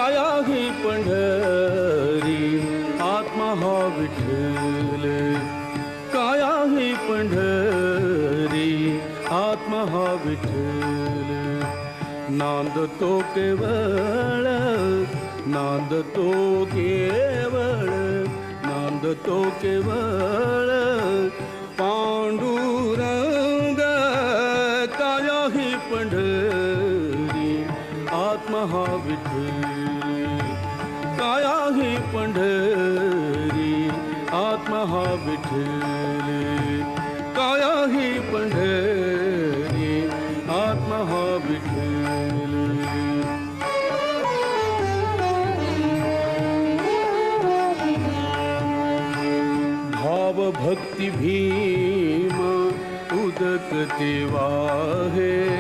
काया ही पंढरी आत्मा हा विठ्ठल, काया ही पंढरी आत्मा हा विठ्ठल. नांदतो केवळ, नांदतो केवळ, नांदतो केवळ पांडुरंग. काया ही पंढरी आत्मा हा विठ्ठल, काया ही पंढरी आत्मा हा विठ्ठल, काया ही पंढरी आत्मा हा विठ्ठल. भाव भक्ती भीमा उदकते वाहे,